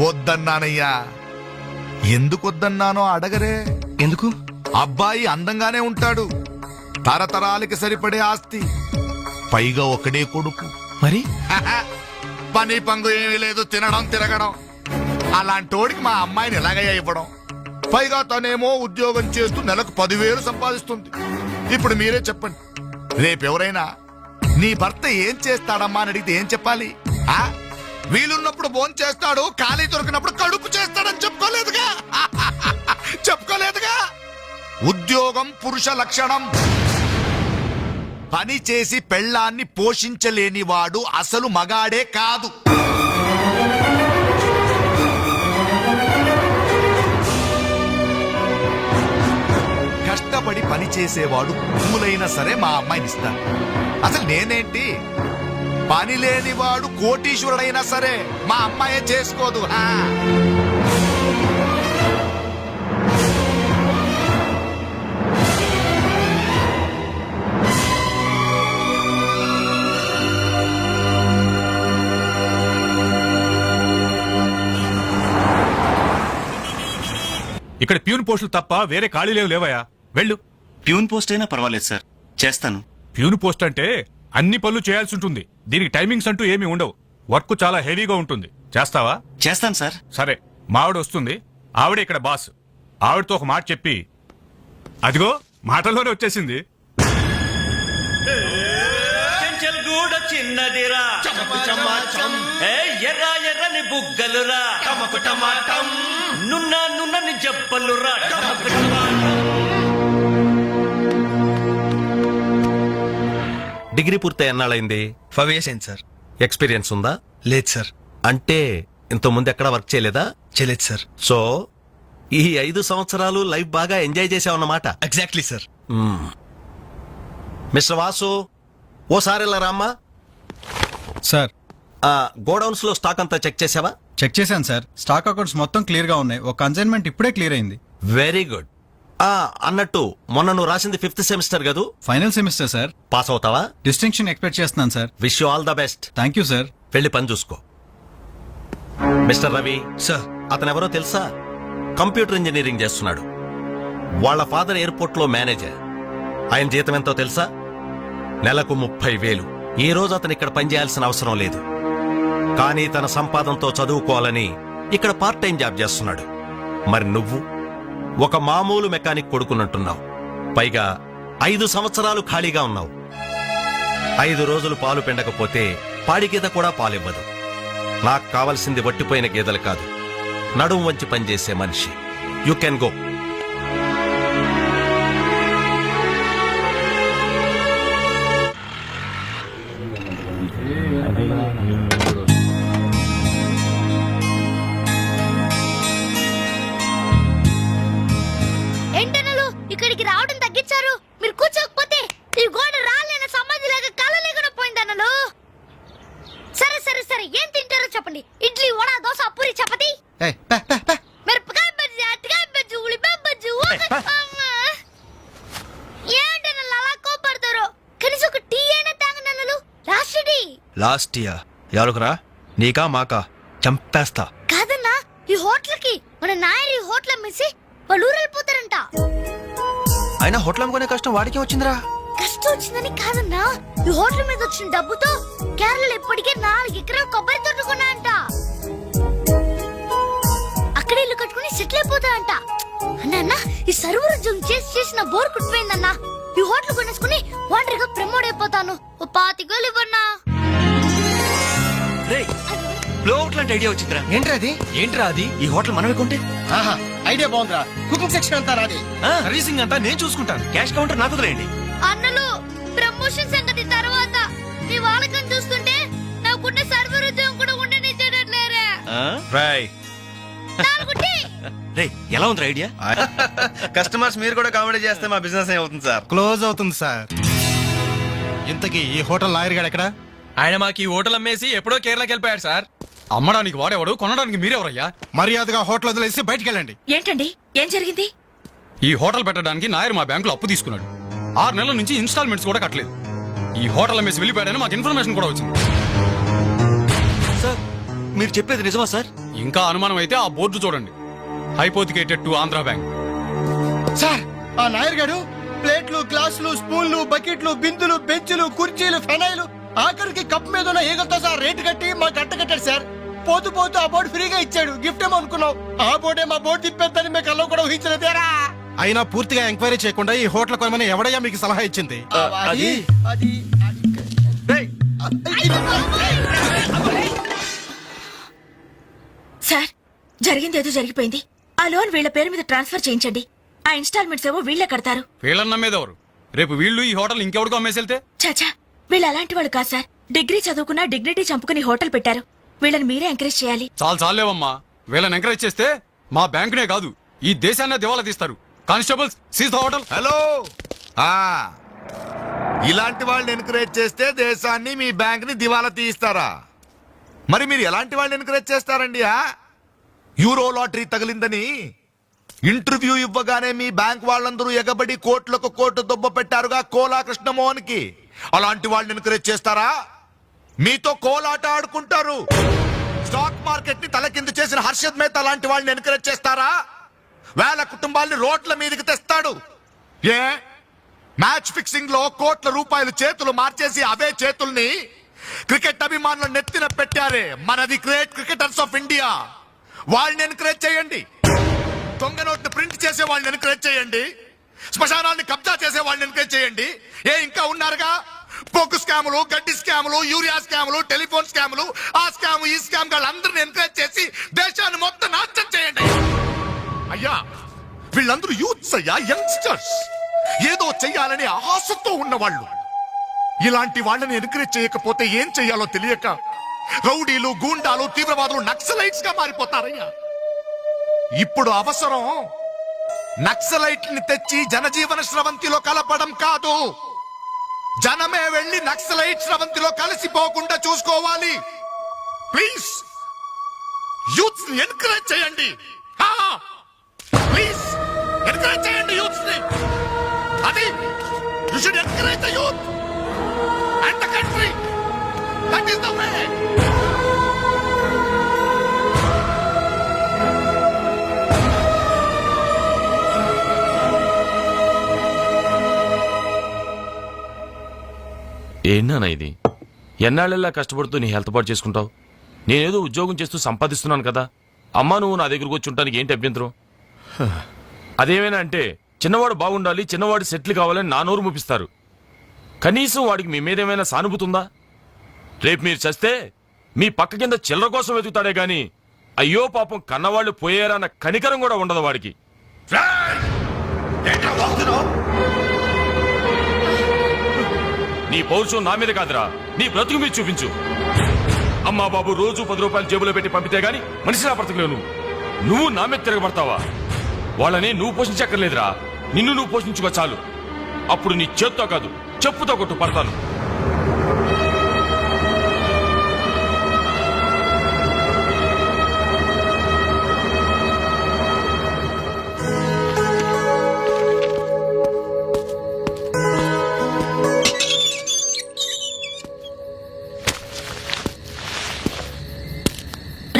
వద్దన్నానయ్యా. ఎందుకు వద్దన్నానో అడగరే. ఎందుకు? అబ్బాయి అందంగానే ఉంటాడు, తరతరాలకి సరిపడే ఆస్తి, పైగా ఒకడే కొడుకు. మరి పని పంగు ఏమీ లేదు, తినడం తిరగడం. అలాంటోడికి మా అమ్మాయిని ఎలాగయ్యా ఇవ్వడం? పైగా తనేమో ఉద్యోగం చేస్తూ నెలకు 10,000 సంపాదిస్తుంది. ఇప్పుడు మీరే చెప్పండి, రేపెవరైనా నీ భర్త ఏం చేస్తాడమ్మా అని అడిగితే ఏం చెప్పాలి? వీలున్నప్పుడు భోజనం చేస్తాడు, ఖాళీ దొరికినప్పుడు కడుపు చేస్తాడని చెప్పుకోలేదుగా. చెప్పుకోలేదుగా. ఉద్యోగం పురుష లక్షణం. పని చేసి పెళ్ళాన్ని పోషించలేనివాడు అసలు మగాడే కాదు. కష్టపడి పని చేసేవాడు భూములైనా సరే మా అమ్మాయిని ఇస్తాను. అసలు నేనేంటి, పని లేనివాడు కోటీశ్వరుడైనా సరే మా అమ్మాయే చేసుకోదు. ఇక్కడ ప్యూన్ పోస్టులు తప్ప వేరే ఖాళీ లేవయా. వెళ్ళు. ప్యూన్ పోస్ట్ అయినా పర్వాలేదు సార్, చేస్తాను. ప్యూన్ పోస్ట్ అంటే అన్ని పనులు చేయాల్సి ఉంటుంది. దీనికి టైమింగ్స్ అంటూ ఏమీ ఉండవు. వర్క్ చాలా హెవీగా ఉంటుంది. చేస్తావా? చేస్తాను సార్. సరే, మావిడ వస్తుంది. ఆవిడే ఇక్కడ బాస్. ఆవిడతో ఒక మాట చెప్పి, అదిగో మాటల్లోనే వచ్చేసింది. చిన్నదిరా ఎర్ర ఎర్రని బుగ్గలురా, నున్న నున్నని జబ్బలురా. డిగ్రీ పూర్తి ఎన్నాళ్ళైంది? 5 years అయింది సార్. ఎక్స్పీరియన్స్ ఉందా? లేదు సార్. అంటే ఇంత ముందు ఎక్కడ వర్క్ చేయలేదా? చేయలేదు సార్. సో ఈ 5 సంవత్సరాలు లైఫ్ బాగా ఎంజాయ్ చేసావన్నమాట. Exactly sir. మిస్టర్ వాసు, ఓసారి ఇలా రామ్మా. సార్, గోడౌన్స్ లో స్టాక్ అంతా చెక్ చేసావా? చెక్ చేశాను సార్. స్టాక్ అకౌంట్స్ మొత్తం క్లియర్ గా ఉన్నాయి. ఒక కన్సైన్మెంట్ ఇప్పుడే క్లియర్ అయింది. Very good. అన్నట్టు మొన్న నువ్వు రాసింది 5th సెమిస్టర్ కదూ? Final semester sir. పాస్ అవుతావా? డిస్టింక్షన్ ఎక్స్పెక్ట్ చేస్తున్నాను sir. Wish you all the best. Thank you sir. వెళ్ళి పని చూసుకో. Mister Ravi sir. అతను ఎవరో తెలుసా? కంప్యూటర్ ఇంజనీరింగ్ చేస్తున్నాడు. వాళ్ళ ఫాదర్ ఎయిర్పోర్ట్ లో మేనేజర్. ఆయన జీతం ఎంతో తెలుసా? నెలకు 30,000. ఈ రోజు అతను ఇక్కడ పనిచేయాల్సిన అవసరం లేదు, కానీ తన సంపాదనతో చదువుకోవాలని ఇక్కడ పార్ట్ టైం జాబ్ చేస్తున్నాడు. మరి నువ్వు ఒక మామూలు మెకానిక్ కొడుకున్నట్టున్నావు. పైగా 5 సంవత్సరాలు ఖాళీగా ఉన్నావు. 5 రోజులు పాలు పిండకపోతే పాడి గీత కూడా పాలివ్వదు. నాకు కావలసింది వట్టిపోయిన గేదెలు కాదు, నడుము వంచి పనిచేసే మనిషి. You can go. ఏంటనలు ఇక్కడికి రావడం తగ్గించారు? మీరు కూర్చోకపోతే ఈ గోడ రాలేన సమాధి లాగా కలలేకుండా పోయిందనలు. సరే సరే సరే, ఏం తింటారో చెప్పండి. ఇడ్లీ, వడ, దోశ, పూరి, చపాతి, మిరపకాయ బజ్జీ, అరటికాయ బజ్జీ, ఉల్లిపాయ బజ్జీ. ఏంటనలు అలా కోపడతారు? కనీసం ఒక టీ అయినా తాగనలు. Last tea. లాస్ట్ ఇయర్ ఎవరుకురా? నీకా మాకా? చంపేస్తా. కాదన్నా, ఈ హోటల్ కి మన నాయర్ ఈ హోటల్ అమ్మేసి వాళ్ళు ఊరెళ్ళిపోతారంట. అయినా హోటల్ అమ్ముకునే కష్టం వాడికే వచ్చిందిరా. కష్టం వచ్చిందని కాదన్నా, ఈ హోటల్ మీద వచ్చిన డబ్బుతో కేరళలో ఇప్పటికే 4 ఎకరాలు కొబ్బరి తోట కొన్నాయంట. అక్కడ ఇల్లు కట్టుకుని సెటిల్ అయిపోతాయంట. అన్న, ఈ సర్వర్ ఉద్యోగం చేసిన బోర్ కుట్టిపోయిందన్నా. ఈ హోటల్ కొనేసుకుని వాంటరీగా ప్రమోట్ అయిపోతాను. ఓ 25,000 ఇవ్వన్నా. బ్లో అవుట్ లాంటి ఐడియా వచ్చిందిరా. ఏంట్రా అది? ఈ హోటల్ మనమే కొంటే ఐడియా బాగుందిరా. కుకింగ్ సెక్షన్ అంతా రాది, సర్వీసింగ్ అంతా నేను చూసుకుంటాను. క్యాష్ కౌంటర్ నాకు వదిలేయండి. అన్నలు, ప్రమోషన్ సంగతి తర్వాత. మీ వాళ్ళకం చూస్తుంటే నాకున్న సర్వర్ ఉద్యోగం కూడా ఉండనిచ్చేటట్లేరా. రే, ఎలా ఉంది ఐడియా? కస్టమర్స్ మీరు కూడా కామెడీ చేస్తే మా బిజినెస్ అవుతుంది సార్. క్లోజ్ అవుతుంది సార్. ఇంతకీ ఈ హోటల్ లాయర్ గారు ఎక్కడ? ఆయన మాకు ఈ హోటల్ అమ్మేసి ఎప్పుడో కేరళకి వెళ్ళిపోయాడు సార్. అమ్మడానికి వాడేవాడు, కొనడానికి మీరెవరయ్యా? మర్యాదగా హోటల్ వదిలేసి బయటికి వెళ్ళండి. ఏంటండి, ఏం జరిగింది? ఈ హోటల్ పెట్టడానికి నాయర్ మా బ్యాంకులో అప్పు తీసుకున్నాడు. 6 నెలల నుంచి ఇన్స్టాల్మెంట్స్ కూడా కట్టలేదు. ఈ హోటల్ అమ్మేసి వెళ్ళిపోయాడని మాకు ఇన్ఫర్మేషన్ కూడా వచ్చింది. సార్, మీరు చెప్పేది నిజమా సార్? ఇంకా అనుమానం అయితే ఆ బోర్డు చూడండి. Hypothecated to Andhra bank. Sir ఆ నాయర్ గారు ప్లేట్లు, గ్లాసులు, స్పూన్లు, బకెట్లు, బిందులు, బెంచులు, కుర్చీలు, ఫెనైలు, ఆఖరికి కప్ మీద ఉన్న ఈగలతో సార్ రేటు కట్టి మాకు కట్ట కట్టాడు సార్. పోతూ పోతూ ఆ బోర్డు ఫ్రీగా ఇచ్చాడు. గిఫ్ట్ ఏమో అనుకున్నాం. ఆ బోర్డే మా బోర్డు తిప్పేద్దని మీకు అల్లో కూడా ఊహించలేదేరా. అయినా పూర్తిగా ఎంక్వైరీ చేయకుండా ఈ హోటల్ కొనమని ఎవడయ్యా మీకు సలహా ఇచ్చింది? అది అది సార్, జరిగిందేదో జరిగిపోయింది. ఆ లోన్ వీళ్ళ పేరు మీద ట్రాన్స్ఫర్ చేయించండి. ఆ ఇన్స్టాల్మెంట్స్ ఏమో వీళ్ళే కడతారు. వీళ్ళని నమ్మేదెవరు? రేపు వీళ్ళు ఈ హోటల్ ఇంకెవరికో అమ్మేసెళ్తే? చాచా, వీళ్ళు అలాంటి వాళ్ళు కాదు సార్. డిగ్రీ చదువుకున్నా డిగ్నిటీ చంపుకుని హోటల్ పెట్టారు. వీళ్ళని మీరే ఎంకరేజ్ చేయాలి. చాలేవమ్మా. వీళ్ళని ఎంకరేజ్ చేస్తే మా బ్యాంకునే కాదు ఈ దేశాన్నే దివాలా తీస్తారు. Constables, seize the hotel. Hello ఇలాంటి వాళ్ళని ఎంకరేజ్ చేస్తే దేశాన్ని మీ బ్యాంక్ ని దివాలా తీయిస్తారా? మరి మీరు ఎలాంటి వాళ్ళని ఎంకరేజ్ చేస్తారండి? యూరో లాటరీ తగిలిందని ఇంటర్వ్యూ ఇవ్వగానే మీ బ్యాంక్ వాళ్ళందరూ ఎగబడి కోట్లకు కోట్లు దొబ్బ పెట్టారుగా కోలా కృష్ణమోహన్ కి. అలాంటి వాళ్ళని ఎంకరేజ్ చేస్తారా? మీతో కోలాట ఆడుకుంటారు. స్టాక్ మార్కెట్ ని తలకిందు చేసిన హర్షద్ మేహతా లాంటి వాళ్ళని ఎంకరేజ్ చేస్తారా? వేల కుటుంబాల్ని రోడ్ల మీదకి తెస్తాడు. ఏ మ్యాచ్ ఫిక్సింగ్ లో కోట్ల రూపాయలు చేతులు మార్చేసి అవే చేతుల్ని క్రికెట్ అభిమానుల నెత్తిన పెట్టారే మనది గ్రేట్ క్రికెటర్స్ ఆఫ్ ఇండియా. వాళ్ళని ఎంకరేజ్ చేయండి. దొంగ నోట్ని ప్రింట్ చేసే వాళ్ళని ఎంకరేజ్ చేయండి. శ్మశానాన్ని కబ్జా చేసే వాళ్ళని ఎంకరేజ్ చేయండి. ఇంకా ఉన్నారుగా పొగ్గు స్కాములు, గడ్డి స్కాములు, యూరియా స్కాములు, టెలిఫోన్ స్కాములు, ఆ స్కామ్ ఈ స్కామ్ వాళ్ళందరినీ ఎంకరేజ్ చేసి దేశాన్ని మొత్తం నాశనం చేయండి. అయ్యా వీళ్ళందరూ యూత్స్ అయ్యా, యంగ్స్టర్స్, ఏదో చెయ్యాలని ఆశతో ఉన్నవాళ్ళు. ఇలాంటి వాళ్ళని ఎంకరేజ్ చేయకపోతే ఏం చెయ్యాలో తెలియక రౌడీలు, గూండాలు, తీవ్రవాదులు, నక్సలైట్స్ గా మారిపోతారయ్యా. ఇప్పుడు అవసరం నక్సలైట్ ని తెచ్చి జనజీవన స్రవంతిలో కలపడం కాదు, జనమే వెళ్లి నక్సలైట్ స్రవంతిలో కలిసిపోకుండా చూసుకోవాలి. ప్లీజ్ యూత్స్ ని ఎంకరేజ్ చేయండి. ప్లీజ్ ఎంకరేజ్ చేయండి యూత్స్ ని. అది you should encourage the youth and the country. That is the way. ఏంటన్నా ఇది? ఎన్నాళ్ళెల్లా కష్టపడుతూ నీ హెల్త్ పాటు చేసుకుంటావు? నేనేదో ఉద్యోగం చేస్తూ సంపాదిస్తున్నాను కదా. అమ్మా నువ్వు నా దగ్గరకు వచ్చి ఉంటానికి ఏంటి అభ్యంతరం? అదేమైనా అంటే చిన్నవాడు బాగుండాలి, చిన్నవాడు సెటిల్ కావాలని నా నోరు ముపిస్తారు. కనీసం వాడికి మీ మీద ఏమైనా సానుభూతి ఉందా? రేపు మీరు చస్తే మీ పక్క కింద చిల్లర కోసం వెతుకుతాడే గాని అయ్యో పాపం కన్నవాళ్ళు పోయారన్న కనికరం కూడా ఉండదు వాడికి. నీ పౌరుషం నా మీద కాదురా, నీ బ్రతుకు మీద చూపించు. అమ్మా బాబు రోజు 10 రూపాయలు జేబులో పెట్టి పంపితే గాని మనిషి నా బ్రతకలేవు. నువ్వు నా మీద తిరగబడతావా? వాళ్ళని నువ్వు పోషించక్కర్లేదురా, నిన్ను నువ్వు పోషించుకో చాలు. అప్పుడు నీ చేత్తో కాదు చెప్పుతో కొట్టు పడతాను.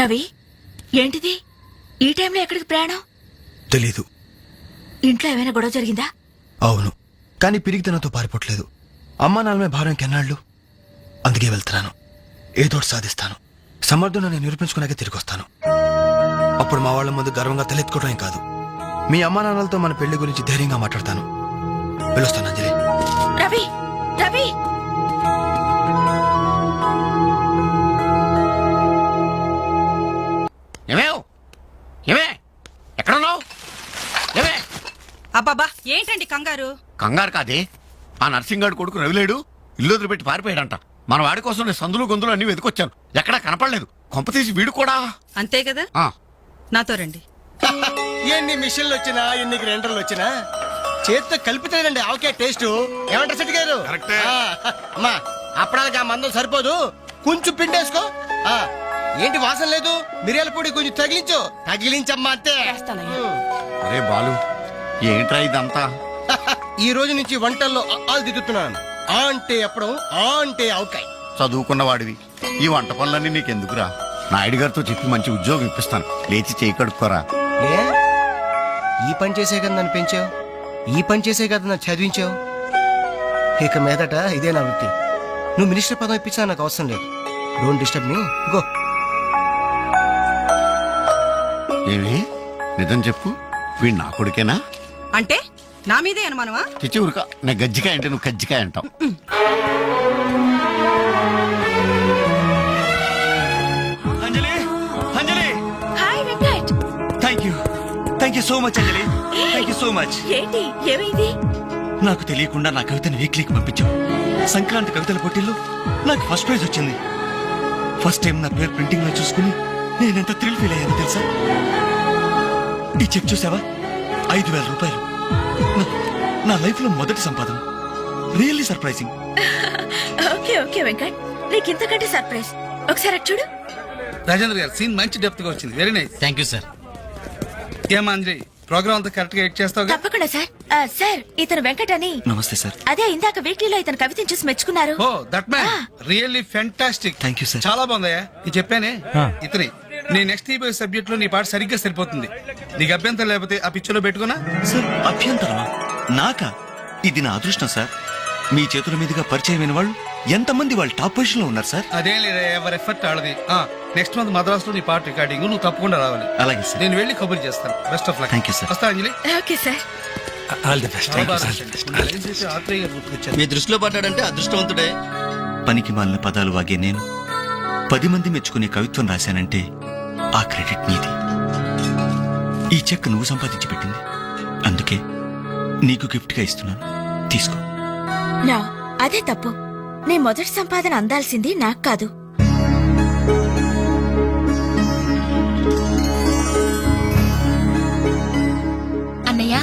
రవి, ఏంటిది ఈ టైంలో ఎక్కడికి ప్రయాణం? తెలీదు. ఇంట్లో ఏమైనా గొడవ జరిగిందా? అవును, కానీ పిరిగితనంతో పారిపోవట్లేదు. అమ్మా నాన్నమే భారం కెన్నాళ్ళు. అందుకే వెళ్తున్నాను. ఏదోటి సాధిస్తాను. సమర్థుని నేను నిరూపించుకున్నాకే తిరిగి వస్తాను. అప్పుడు మా వాళ్ళ ముందు గర్వంగా తలెత్తుకోవడం కాదు, మీ అమ్మా నాన్నలతో మన పెళ్లి గురించి ధైర్యంగా మాట్లాడతాను. వెళ్ళొస్తాను అంజలి. రవి, రవి, ఎక్కడున్నావు? అబ్బాబా ఏంటండి కంగారు? కంగారు కాదే, ఆ నర్సింగాడు కొడుకు రవిలేడు ఇల్లు వదిలిపెట్టి పారిపోయాడంట. మన వాడి కోసం నేను సందులు గొంతులు అన్ని వెతుకొచ్చాను, ఎక్కడా కనపడలేదు. కొంపతీసి వీడు కూడా అంతే కదా. నాతో రండి. ఎన్ని మిషన్లు వచ్చినా ఎన్ని గ్రైండర్లు వచ్చినా చేతితో కలిపితేనండి ఆవకాయ టేస్ట్. ఏమంటారు సెట్ గారు? అమ్మా అప్పడానికి ఆ మందం సరిపోదు, కొంచెం పిండేసుకో. ఏంటి వాసన లేదు? మిరియాల పొడి కొంచెం తగిలించమ్మా అంతే. అరే బాలు, ఏంట్రా ఇదంతా? ఈ రోజు నుంచి వంటల్లో ఆలు దిద్దుతున్నాను. ఆ అంటే అప్పడం, ఆ అంటే ఆవకాయ. చదువుకున్న వాడివి, ఈ వంట పనులన్నీ నీకెందుకురా? నాయుడు గారితో చెప్పి మంచి ఉద్యోగం ఇప్పిస్తాను. లేచి చేయి కడుక్కోరా. ఏ ఈ పని చేసే కదా నన్ను పెంచావు, ఈ పని చేసే కదా నన్ను చదివించావు. ఇక మీదట ఇదే నా వృత్తి. నువ్వు మినిస్టర్ పదం ఇప్పించా నాకు అవసరం లేదు. Don't disturb me, go. ఏమి నిజం చెప్పు, వీడు నా కొడుకేనా? అంటే నా మీదే అనుమానమా? చిచ్చి ఊరుక, నా గజ్జికాయ అంటే నువ్వు కజ్జికాయ అంటావు. Anjali Anjali hi Venkat. Thank you so much Anjali. Thank you so much. ఏంటి ఏమైంది? నాకు తెలియకుండా నా కవితను వీక్లీకి పంపించావు. సంక్రాంతి కవితల పోటీల్లో నాకు ఫస్ట్ ప్రైజ్ వచ్చింది. ఫస్ట్ టైం నా పేరు ప్రింటింగ్ లో చూసుకుని నేనెంత థ్రిల్ ఫీల్ అయ్యాను తెలుసా? ఈ చెక్ చూసావా? 5,000 రూపాయలు. నా లైఫ్ లో మొదటి సంపాదన. Really surprising. Okay okay Venkat, నీకు ఇంతకంటే సర్ప్రైజ్. ఒకసారి అటు చూడు. రాజేంద్ర గారు సీన్ మంచి డెప్త్ గా వచ్చింది. Very nice. Thank you sir. ఏమా అంజలి, ప్రోగ్రామ్ అంతా కరెక్ట్ గా ఎడ్ చేస్తావు? తప్పకుండా సార్. సార్ ఇతను వెంకట్ అని. నమస్తే సార్. అదే ఇందాక వీక్లీలో ఇతను కవితను చూసి మెచ్చుకున్నారు. Oh that man really fantastic. Thank you sir. చాలా బాగుందయ్యా. నేను చెప్పానే ఇతని నీ నెక్స్ట్ ఈబోయ్ సబ్జెక్ట్ లో నీ పాట సరిగ్గా సరిపోతుంది. నీకు అభ్యంతరం లేకపోతే ఆ పిక్చర్ పెట్టుకున్నా. సార్ అభ్యంతరమా? నాకా? ఇది నా అదృష్టం సార్. మీ చేతుల మీదుగా పరిచయమైన వాళ్ళు ఎంతమంది వాళ్ళు టాప్ పొజిషన్ లో ఉన్నారు సార్. అదేం లేదా, ఎవరి ఎఫర్ట్ ఆడది. నెక్స్ట్ మంత్ మద్రాస్ లో నీ పాట రికార్డింగ్ నువ్వు తప్పకుండా రావాలి. అలాగే సార్. నేను వెళ్ళి కబుర్ చేస్తాను. Best of luck. Thank you, sir. వస్తా Anjali. Okay sir. All the best. మీ దృష్టిలో పడ్డాడంటే అదృష్టవంతుడే. పనికి మాలిన పదాలు వాగే నేను 10 మంది మెచ్చుకునే కవిత్వం రాశానంటే ఆ క్రెడిట్ నీది. ఈ చెక్ నువ్వు సంపాదించి పెట్టింది. అందుకే నీకు గిఫ్ట్ గా ఇస్తున్నాను, తీసుకో. నా అదే తప్పు. నీ మొదటి సంపాదన అందాల్సింది నాకు కాదు. అన్నయ్య,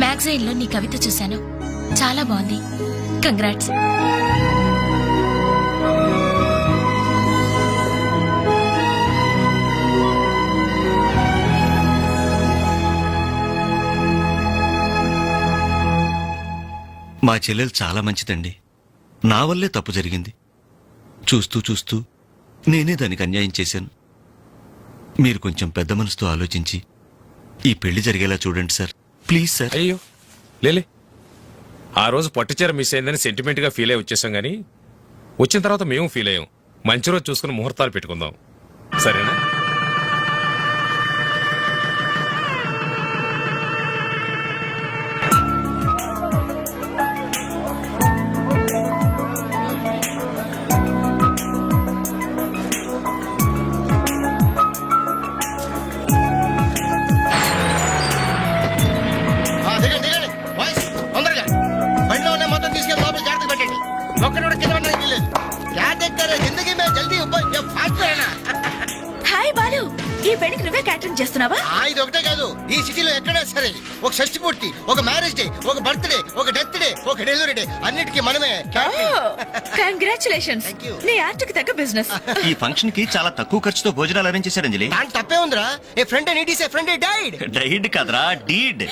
మ్యాగజైన్ లో నీ కవిత చూశాను, చాలా బాగుంది. కంగ్రాట్స్. మా చెల్లెలు చాలా మంచిదండి. నా వల్లే తప్పు జరిగింది. చూస్తూ చూస్తూ నేనే దానికి అన్యాయం చేశాను. మీరు కొంచెం పెద్ద మనసుతో ఆలోచించి ఈ పెళ్లి జరిగేలా చూడండి సార్, ప్లీజ్ సార్. అయ్యో లేలే, ఆ రోజు పట్టుచీర మిస్ అయిందని సెంటిమెంట్ గా ఫీల్ అయి వచ్చేసాం గానీ వచ్చిన తర్వాత మేము ఫీల్ అయ్యాం. మంచి రోజు చూసుకుని ముహూర్తాలు పెట్టుకుందాం, సరేనా? దిగండి దిగండి బాయ్స్, తొందరగా బండిలో ఉన్న మొత్తం తీసుకెళ్ళి లోపల జాగ్రత్త పెట్టండి. ఒక్కడు కూడా కింద పడడానికి లేదు. జిందగీ మే జల్దీ ఫాస్ట్ అయినా. హాయ్ బాలు, ఈ పెళ్లికి నువ్వే క్యాటరింగ్ చేస్తున్నావా? ఇది ఒకటే కాదు, ఈ సిటీలో ఎక్కడా సరే ఒక షష్టి పూర్తి, ఒక మ్యారేజ్ డే, ఒక బర్త్డే, ఒక డెత్ డే, ఒక డెలివరీ డే, అన్నిటికీ మనమే కంగ్రాచులేషన్స్. Thank you. నీ ఆర్ట్కి తగ్గ బిజినెస్. ఈ ఫంక్షన్ కి చాలా తక్కువ ఖర్చుతో భోజనాలు అరేంజ్ చేశారు అంజలి. దాని తప్పే ఉందిరా. A friend need is a friend died. Died కదరా, డీడ్.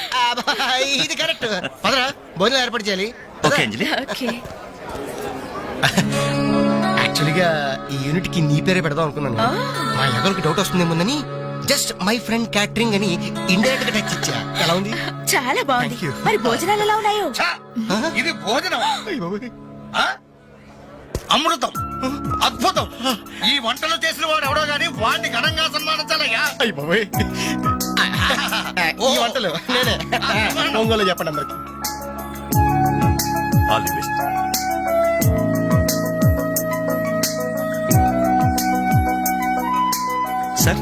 ఇది కరెక్ట్. పదరా భోజనం ఏర్పాటు చేయాలి. ఓకే అంజలి. ఓకే. యాక్చువల్గా ఈ యూనిట్ కి నీ పేరే పెడదాం అనుకున్నాను. మా ఎవరికి డౌట్ వస్తుందేమోనని జస్ట్ మై ఫ్రెండ్ క్యాటరింగ్ అని ఇండైరెక్ట్ గా టచ్ ఇచ్చా. ఎలా ఉంది? చాలా బాగుంది. Thank you. మరి భోజనాలు ఎలా ఉన్నాయో? ఇది భోజనం, అమృతం, అద్భుతం. ఈ వంటలు చేసిన వాడు ఎవడో గానీ వాడిని ఘనంగా సన్మానించాలయ్యా. ఈ వంటలు నేనే. ఒంగోలు చెప్పండి అందరికి. All the best. Sir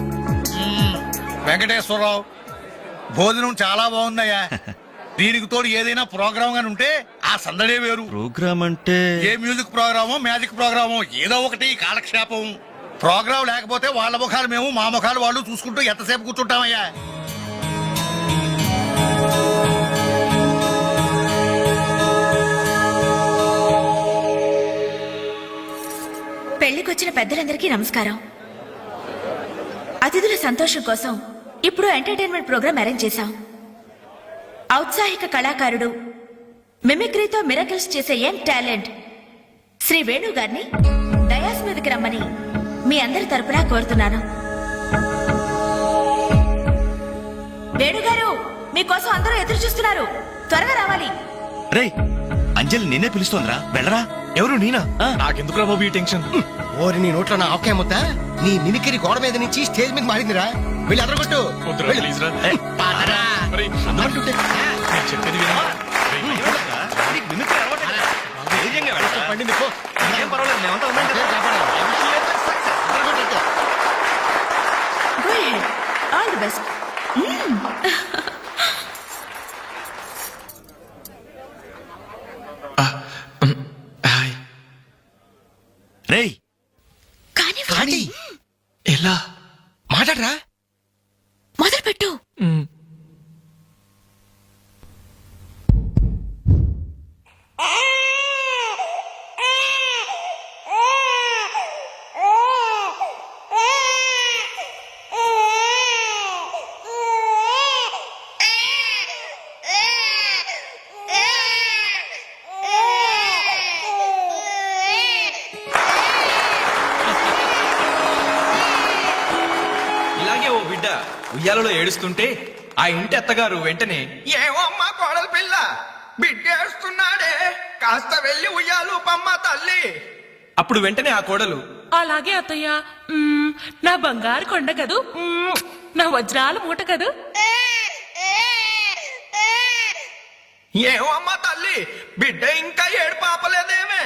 Venkateswara Rao, భోజనం చాలా బాగుందయ్యా. దీనికి తోడు ఏదైనా ప్రోగ్రామ్ గాని ఉంటే ఆ సందడే వేరు. ప్రోగ్రామ్ అంటే ఏ మ్యూజిక్ ప్రోగ్రామో మ్యాజిక్ ప్రోగ్రామో ఏదో ఒకటి కాలక్షేపం. ప్రోగ్రామ్ లేకపోతే వాళ్ళ ముఖాలు మేము, మా ముఖాలు వాళ్ళు చూసుకుంటూ ఎంతసేపు కూర్చుంటామయ్యా. పెళ్లికొచ్చిన పెద్దలందరికీ నమస్కారం. అతిథుల సంతోషం కోసం ఇప్పుడు ఎంటర్టైన్మెంట్ ప్రోగ్రాం అరేంజ్ చేశాం. ఔత్సాహిక కళాకారుడు మిమిక్రీతో మిరకల్స్ చేసే యంగ్ టాలెంట్ శ్రీ వేణు గారిని డయాస్ మీదకి రమ్మని మీ అందరి తరపున కోరుతున్నాను. వేణుగారు, మీకోసం అందరూ ఎదురు చూస్తున్నారు. త్వరగా రావాలి. రేయ్, అంజలి నిన్నే పిలుస్తోందిరా, వెళ్ళరా. ఎవరు నేనా? నాకెందుకురా బాబు ఈ టెన్షన్? ఓరి నీ నోట్లో నా ఆవకాయ ముద్ద నీ మినికిరి గోడ మీద నుంచి స్టేజ్ మీద మారిందిరా. వెళ్ళి అదరగొట్టు. వద్దురా, ప్లీజ్ రా. పాదరా. ఒరేయ్, అంటుంటే. నేను చెప్పేది వినరా? నీకు మిమిక్రీ అలవాటేగా? ధైర్యంగా వెళ్ళరా. పండింది పో. ఏం పర్వాలేదు, మేమంతా ఉన్నాం కదా. కాపాడాలి. అదరగొట్టు. Go ahead. All the best. రేయ్, కానీ ఎలా? మాట్లాడరా. మొదలు పెట్టు. ఇలాగే ఓ బిడ్డ ఉయ్యాలలో ఏడుస్తుంటే ఆ ఇంటి అత్తగారు వెంటనే ఏమో అమ్మా కోడల పిల్ల బిడ్డేస్తున్నాడే, కాస్త వెళ్ళి ఉయ్యాలు పమ్మ తల్లి. అప్పుడు వెంటనే ఆ కోడలు అలాగే అత్తయ్య. నా బంగారు కొండ కదూ, నా వజ్రాల మూట కదూ. ఏమో అమ్మా తల్లి, బిడ్డ ఇంకా ఏడు పాపలేదేమే.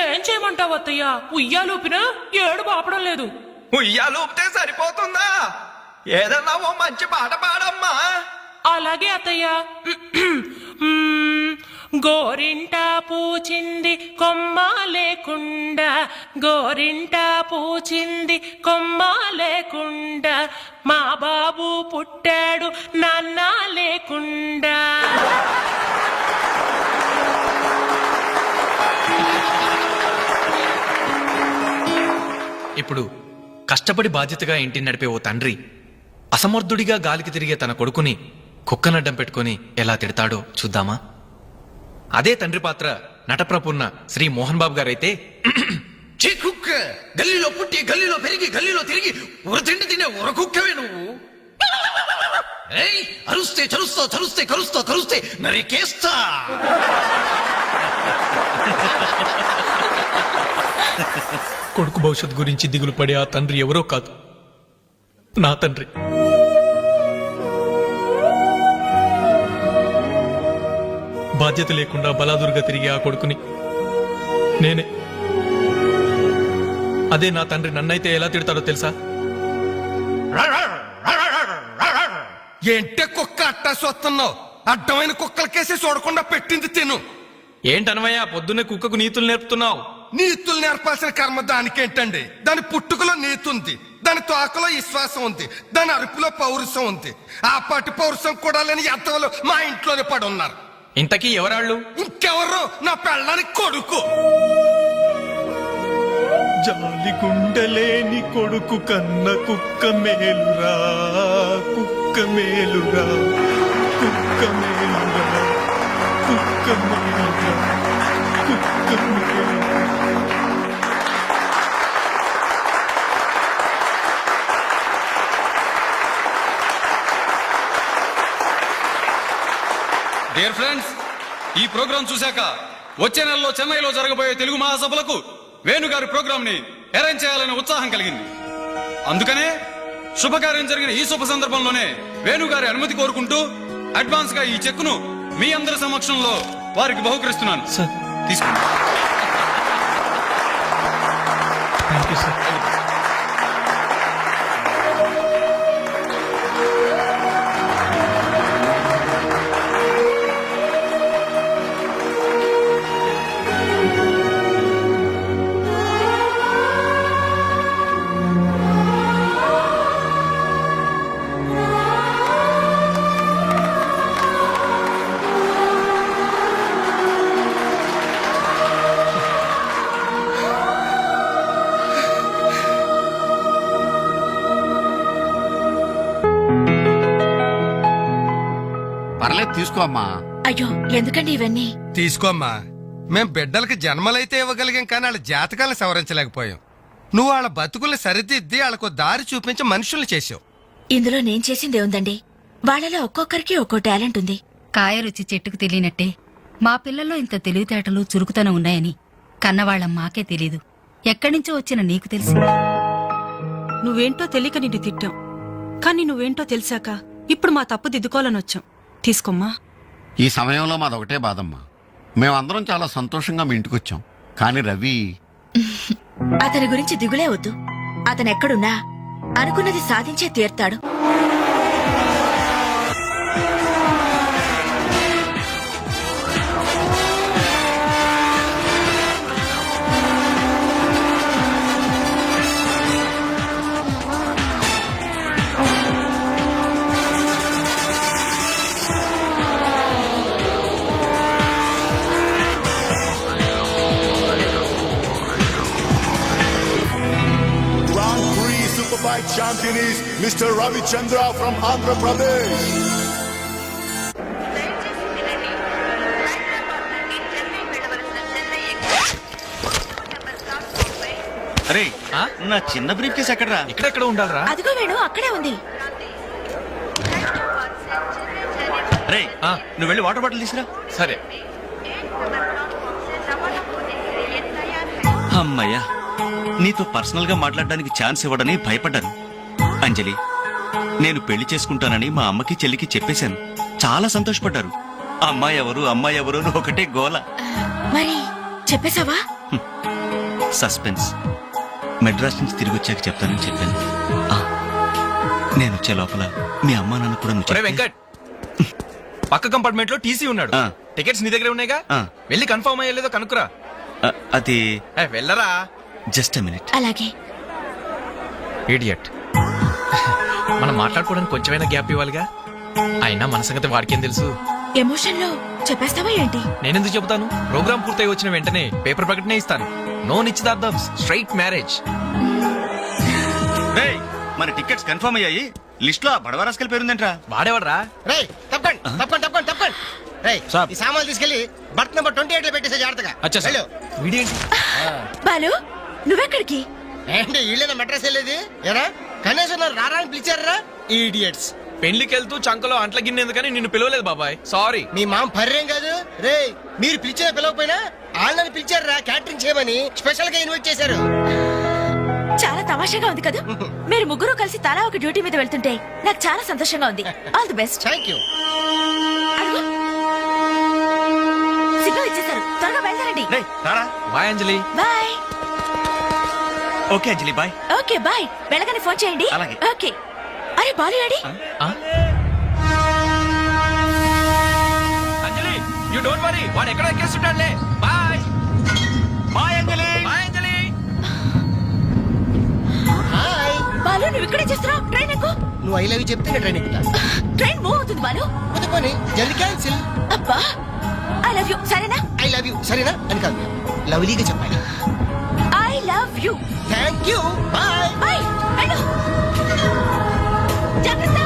ఏం చేయమంటావు అత్తయ్య? ఉయ్యాలూపినా ఏడు పాపడం లేదు. ఉయ్యాలు ఊపితే సరిపోతుందా? ఏదన్నా ఓ మంచి పాట పాడమ్మా. అలాగే అత్తయ్య. గోరింట పూచింది కొమ్మ లేకుండా, గోరింట పూచింది కొమ్మ లేకుండా, మా బాబు పుట్టాడు నాన్న లేకుండా. ఇప్పుడు కష్టపడి బాధ్యతగా ఇంటిని నడిపే ఓ తండ్రి అసమర్థుడిగా గాలికి తిరిగే తన కొడుకుని కుక్కనడ్డం పెట్టుకుని ఎలా తిడతాడో చూద్దామా? అదే తండ్రి పాత్ర నటప్రపున్న శ్రీ మోహన్ బాబు గారైతే, కుక్క గల్లీలో పుట్టి గల్లీలో పెరిగి గల్లీలో తిరిగి ఉరతిండి తినే ఉరకుక్కవే నువ్వు. ఏయ్, అరుస్తే చరుస్తా, చరుస్తే కరుస్తా, కరుస్తే నరికేస్తా. కొడుకు భవిష్యత్ గురించి దిగులు పడే ఆ తండ్రి ఎవరో కాదు, నా తండ్రి. బాధ్యత లేకుండా బలాదురుగా తిరిగే ఆ కొడుకుని నేనే. అదే నా తండ్రి నన్నైతే ఎలా తిడతాడో తెలుసా? ఏంటే కుక్క అట్టా చూస్తున్నావు? అడ్డమైన కుక్కలకేసి చూడకుండా పెట్టింది తిను. ఏంటనవయ్యా పొద్దున్నే కుక్కకు నీతులు నేర్పుతున్నావు? నీతులు నేర్పాల్సిన కర్మ దానికేంటండి? దాని పుట్టుకలో నీతి ఉంది, దాని తోకలో విశ్వాసం ఉంది, దాని అరుపులో పౌరుషం ఉంది. ఆ పాటి పౌరుషం కూడా లేని ఎంతలో మా ఇంట్లోనే పడి ఉన్నారు. ఇంతకీ ఎవరాళ్ళు? ఇంకెవరు? నా పెళ్ళానికి కొడుకు. జాలి గుండెలేని కొడుకు కన్న కుక్క మేలురా, కుక్క మేలురా, కుక్క మేలురా, కుక్క మేలురా, కుక్క మేలురా. డియర్ ఫ్రెండ్స్, ఈ ప్రోగ్రాం చూశాక వచ్చే నెలలో చెన్నైలో జరగబోయే తెలుగు మహాసభలకు వేణుగారి ప్రోగ్రామ్ ని అరేంజ్ చేయాలనే ఉత్సాహం కలిగింది. అందుకనే శుభకార్యం జరిగిన ఈ శుభ సందర్భంలోనే వేణుగారి అనుమతి కోరుకుంటూ అడ్వాన్స్ గా ఈ చెక్కును మీ అందరి సమక్షంలో వారికి బహుకరిస్తున్నాను. తీసుకోండి. Thank you sir. పర్లేదు తీసుకో అమ్మా. అయ్యో, ఎందుకండి ఇవన్నీ? తీసుకోమ్మా. మేం బిడ్డలకి జన్మలైతే ఇవ్వగలిగాం కానీ వాళ్ళ జాతకాలను సవరించలేకపోయాం. నువ్వు వాళ్ళ బతుకుల్ని సరిదిద్ది వాళ్ళకు దారి చూపించి మనుషుల్ని చేసావు. ఇందులో నేను చేసిందే ఉందండి. వాళ్ళలో ఒక్కొక్కరికి ఒక్కో టాలెంట్ ఉంది. కాయ రుచి చెట్టుకు తెలియనట్టే మా పిల్లల్లో ఇంత తెలివితేటలు చురుకుతనం ఉన్నాయని కన్నవాళ్ళం మాకే తెలీదు. ఎక్కడ్నుంచో వచ్చిన నీకు తెలిసి నువ్వేంటో తెలియక నిన్ను తిట్టాం, కానీ నువ్వేంటో తెలిసాక ఇప్పుడు మా తప్పు దిద్దుకోవాలని వచ్చాం. తీసుకోమ్మా. ఈ సమయంలో మాదొకటే బాధమ్మా. మేమందరం చాలా సంతోషంగా మీ ఇంటికి వచ్చాం, కానీ రవి అతని గురించి దిగులే వద్దు. అతను ఎక్కడున్నా అనుకున్నది సాధించే తీర్తాడు. Superbike champion is Mr. Ravi Chandra from Andhra Pradesh. అరే నా చిన్న బ్రీఫ్ కేసు ఎక్కడరా? ఇక్కడెక్కడ ఉండాలరా? అదిగో వేణు, అక్కడే ఉంది. అరే నువ్వు వెళ్ళి వాటర్ బాటిల్ తీసుకురా. సరే. అమ్మయ్యా, నీతో పర్సనల్ గా మాట్లాడడానికి ఛాన్స్ ఇవ్వడని భయపడ్డాను. అంజలి, నేను పెళ్లి చేసుకుంటానని మా అమ్మకి చెల్లికి చెప్పేశాను. చాలా సంతోషపడ్డారు. అమ్మాయి ఎవరు అని ఒకటే గోల. మరి చెప్పేశావా? సస్పెన్స్. మెడ్రాస్ నుంచి తిరిగి వచ్చాక చెప్తానని చెప్పాను. ఆ, నేను వచ్చే లోపల మీ అమ్మా నాన్న కూడా నువ్వు ఒరే చెప్తే- వెంకట్, పక్క కంపార్ట్మెంట్ లో టీసీ ఉన్నాడు. ఆ. టికెట్స్ నీ దగ్గర ఉన్నాయిగా, ఆ. వెళ్ళి కన్ఫర్మ్ అయ్యలేదో కనుక్కురా. అది వెళ్ళరా. Just minute. అలాగే. ఇడియట్. మనం మాట్లాడుకోవడానికి కొంచెమైనా గ్యాప్ ఇవ్వాలిగా. అయినా మన సంగతి వాడికేం తెలుసు. ఎమోషన్ లో చెప్పేస్తావా ఏంటి? నేనెందుకు చెబుతాను? ప్రోగ్రామ్ పూర్తయి వచ్చిన వెంటనే పేపర్ ప్రకటనే ఇస్తాను. నో నిశ్చితార్థం, స్ట్రైట్ మ్యారేజ్. రేయ్, మన టికెట్స్ కన్ఫర్మ్ అయ్యాయి. లిస్ట్ లో బడవరాస్కల్ పేరుందేంట్రా? వాడేవాడ్రా? రేయ్ తప్పండి తప్పండి తప్పండి తప్పండి. రేయ్ ఈ సామాన్లు తీసుకెళ్లి బర్త్ నెంబర్ 28 లో పెట్టేసే జాగ్రత్తగా. అచ్చా సార్. వెళ్ళు. వీడేంటి? బాలు, నువ్వెక్కడికి? ఏంటి వీళ్ళేనా మెడ్రాస్ వెళ్ళేది? ఏరా కనీసం నన్ను రారా అని పిలిచారా? ఈడియట్స్. పెళ్లికి వెళ్తూ చంకలో అంట్ల గిన్నెందుకని నిన్ను పిలవలేదు బాబాయ్, సారీ. మీ మామ పర్రేం కాదు. రేయ్ మీరు పిలిచిన పిలవకపోయినా వాళ్ళని పిలిచారా క్యాటరింగ్ చేయమని స్పెషల్ గా ఇన్వైట్ చేశారు. చాలా తమాషాగా ఉంది కదా. మీరు ముగ్గురు కలిసి తలా ఒక డ్యూటీ మీద వెళ్తుంటే నాకు చాలా సంతోషంగా ఉంది. All the best. Thank you. Signal ఇచ్చేశారు, త్వరగా బయలుదేరండి. రేయ్ రారా. Bye Anjali. Bye. Okay Anjali, bye. Okay bye. వెళ్ళగానే ఫోన్ చేయండి. అలాగే. ఓకే. అరే బాలు ఏడి? అంజలి, యు డోంట్ వరీ, వాడు ఎక్కడ ఎక్కేస్తుంటాడులే. Bye bye Anjali. Bye Anjali. Hi. Balu, నువ్వు ఇక్కడే చేస్తున్నావు? ట్రైన్ ఎక్కు. నువ్వు ఐ లవ్ యూ చెప్తే నేను ట్రైన్ ఎక్కుతా. ట్రైన్ మూవ్ అవుతుంది బాలు. పోతే పోనీ జల్దీ క్యాన్సిల్. అబ్బా, ఐ లవ్ యూ. సరేనా? ఐ లవ్ యూ సరేనా అని కాదు, లవ్లీగా చెప్పాలి. I love you. Thank you. Bye. Bye. వెళ్ళు. జాగ్రత్త.